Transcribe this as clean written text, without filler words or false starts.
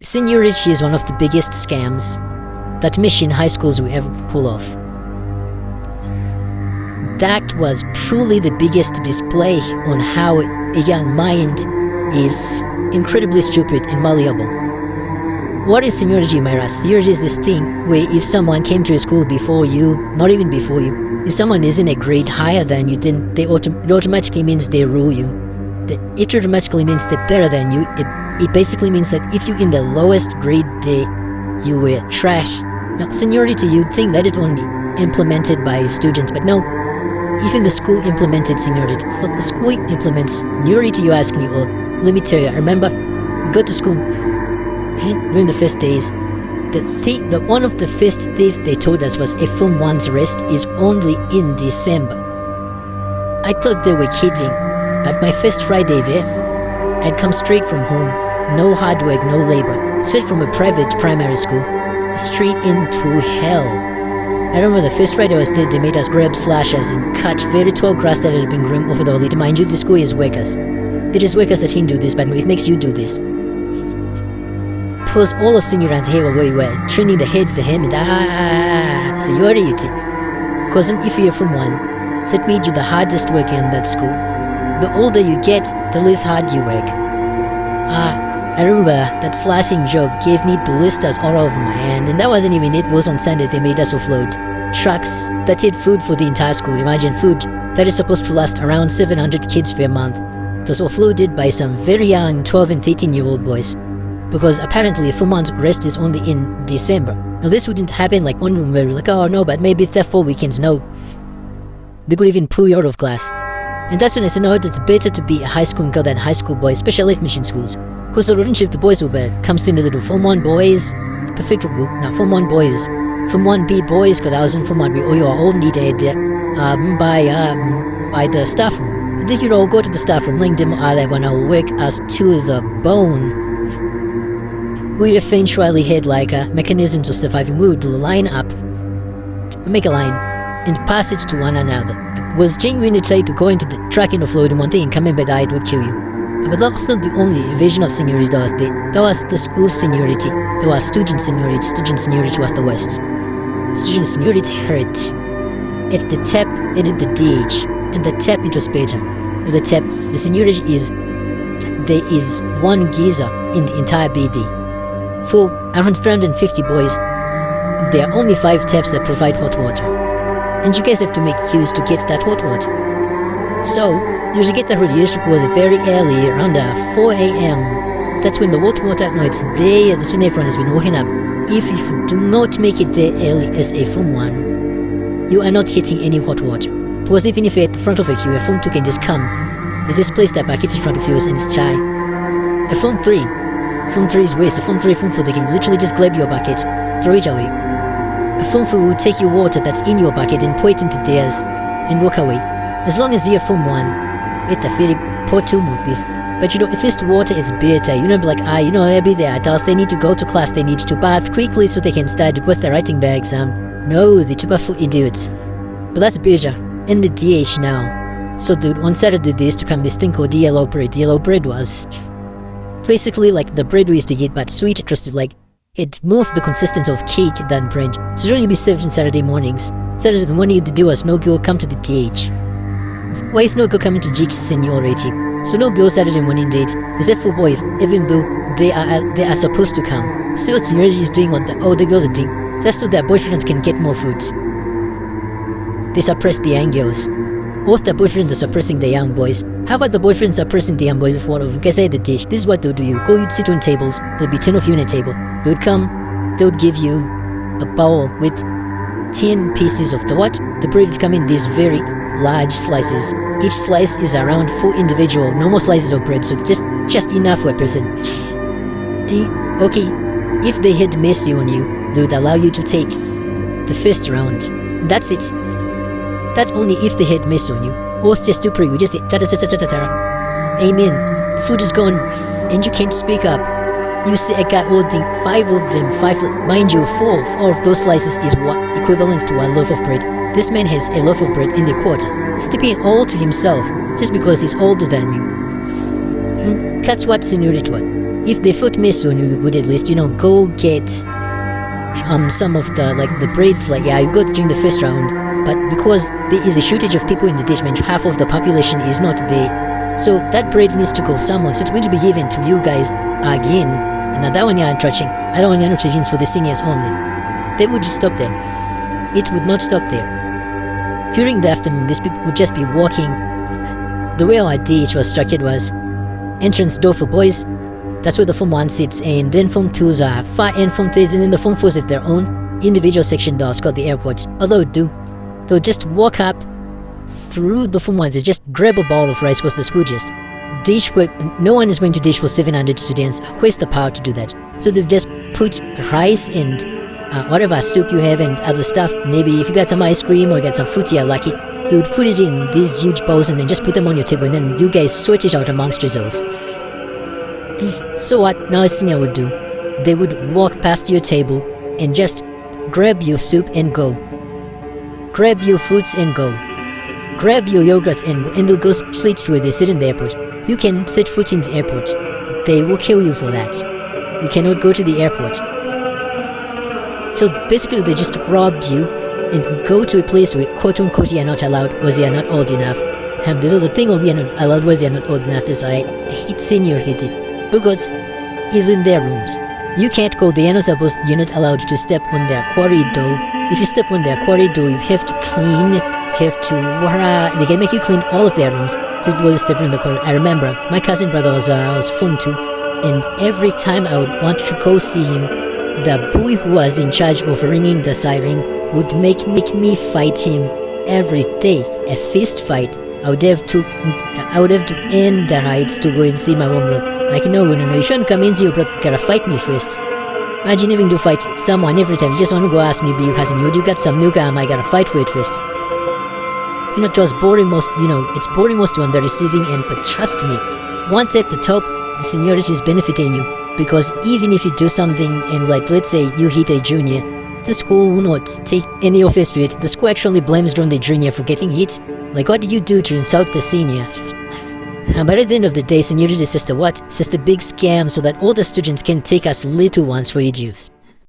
Seniority is one of the biggest scams that mission high schools will ever pull off. That was truly the biggest display on how a young mind is incredibly stupid and malleable. What is seniority, Myra? Seniority is this thing where if someone came to a school before you, not even before you, if someone is in a grade higher than you, then it automatically means they rule you. It automatically means they're better than you. It basically means that if you're in the lowest grade there, you were trash. Now, seniority, you'd think that it's only implemented by students, but no. Even the school implemented seniority. I thought the school implements seniority, you ask me. Well, let me tell you, I remember we got to school during the first days. The one of the first things they told us was a Form 1's rest is only in December. I thought they were kidding. At my first Friday there, I'd come straight from home. No hard work, no labor. Straight from a private primary school, straight into hell. I remember the first Friday I was there, they made us grab slashers and cut very tall grass that had been growing over the holiday. Mind you, the school is workers. It is workers that didn't do this, but it makes you do this. Because all of seniorans here were where you were, training the head, the hand, and seniority. Because if you're from one, that made you the hardest worker in that school. The older you get, the less hard you work. I remember that slashing job gave me blisters all over my hand, and that wasn't even it. Was on Sunday they made us offload trucks that had food for the entire school. Imagine food that is supposed to last around 700 kids for a month. It was offloaded by some very young 12 and 13-year-old boys. Because apparently a full month's rest is only in December. Now this wouldn't happen like one room where we're like, oh no, but maybe it's there 4 weekends. No. They could even pull you out of class. And that's when I said, no, it's better to be a high school girl than a high school boy, especially at mission schools. Because the relationship the boys will better comes into the Form 1 boys, perfect rule. Now Form 1 boys, Form 1B boys, because I was in Form 1B, or you are all needed by the staff room. And then you all go to the staff room, link them they want to work us to the bone. We eventually had like mechanisms of surviving. We would line up, make a line, and pass it to one another. It was genuinely tried to go into the track and offload in one thing and coming back it would kill you. But that was not the only version of seniority that was there. That was the school seniority. There was student seniority. Student seniority was the worst. Student seniority hurt. At the TAP and at the DH. And the TAP it was better. At the TAP, the seniority is there is one geyser in the entire BD. For around 350 boys, there are only 5 taps that provide hot water. And you guys have to make use to get that hot water. So, you should get that radiation water very early, around 4 a.m. That's when the hot water, no, it's there, soon everyone has been waking up. If you do not make it there early as a Form 1, you are not getting any hot water. Because even if you're at the front of a queue, a Form 2 can just come. There's this place that buckets in front of yours and it's chai. A Form 3 is waste. A Form 3, Form 4, they can literally just grab your bucket, throw it away. A Form 4 will take your water that's in your bucket and pour it into theirs and walk away. As long as you're Form 1, it's a very poor 2 movies. But you know, at least water is better. You know, like, they'll be the adults, they need to go to class, they need to bath quickly so they can start because they're writing their exam. No, they took off for idiots. But that's better. In the DH now. So dude, on Saturday they used to come this thing called yellow bread. Yellow bread was basically like the bread we used to get, but sweet, trusted, like it moved the consistency of cake than bread. So it only be served on Saturday mornings. Saturday morning the do was no girl come to the DH. Why is no girl coming to GK Seniority? So no girl Saturday morning date. Is that for boys, even though they are supposed to come. See what seniority is doing what the older girls are doing. Just so their boyfriends can get more foods. They suppress the young girls. Both the boyfriends are suppressing the young boys. How about the boyfriends suppressing the young boys with one of them? Guys, at the dish. This is what they'll do. You go, you'd sit on tables. There'll be 10 of you on a table. They would come. They would give you a bowl with 10 pieces of the what? The bread would come in these very large slices. Each slice is around 4 individual normal slices of bread, so just enough for a person. Okay, if they had mercy on you, they would allow you to take the first round. That's it. That's only if they had mercy on you. Or it's just too pretty, we just say amen. The food is gone, and you can't speak up. You see a guy holding 5 of them, mind you, 4 of those slices is what equivalent to a loaf of bread. This man has a loaf of bread in the quarter, stepping it all to himself, just because he's older than you. That's what seniority was. if the foot miss on you, would at least, go get some of the braids, you go during the first round, but because there is a shortage of people in the detachment, half of the population is not there, so that braid needs to go somewhere, so it's going to be given to you guys again. And that one you're touching, I don't want any traditions for the seniors only. They would just stop there. It would not stop there. During the afternoon, these people would just be walking. The way our DH was structured was entrance door for boys, that's where the Form 1 sits, and then Form 2s are far end Form 3s, and then the Form 4s have their own individual section doors called the airports. Although they'll just walk up through the Form 1s, they just grab a ball of rice because the school just dish quick. No one is going to dish for 700 students. Where's the power to do that? So they've just put rice and whatever soup you have and other stuff. Maybe if you got some ice cream or got some fruit, you're lucky. They would put it in these huge bowls and then just put them on your table, and then you guys sort it out amongst yourselves. So what now a senior would do, they would walk past your table and just grab your soup and go. Grab your fruits and go. Grab your yogurts and they'll go straight to where they sit in the airport. You can set foot in the airport. They will kill you for that. You cannot go to the airport. So basically they just rob you and go to a place where quote-unquote you are not allowed because you are not old enough. And the thing of you are not allowed because you are not old enough is I hate seniority. Because even their rooms, you can't go, you're not allowed to step on their corridor. If you step on their corridor, you have to clean, they can make you clean all of their rooms just before you step in the corridor. I remember my cousin brother was Form 2, and every time I would want to go see him, the boy who was in charge of ringing the siren would make me fight him every day, a fist fight. I would have to end the rides to go and see my own brother. Like, no, you shouldn't come in here, bro, gotta fight me first. Imagine having to fight someone every time. You just want to go ask me, you cousin, you got some milk, I gotta fight for it first. It was boring most, it's boring most on the receiving end, but trust me, once at the top, seniority is benefiting you, because even if you do something and let's say you hit a junior, the school will not take any offense to it. The school actually blames on the junior for getting hit. Like, what did you do to insult the senior? But at the end of the day, seniority is just a what? It's just a big scam so that all the students can take us little ones for idiots.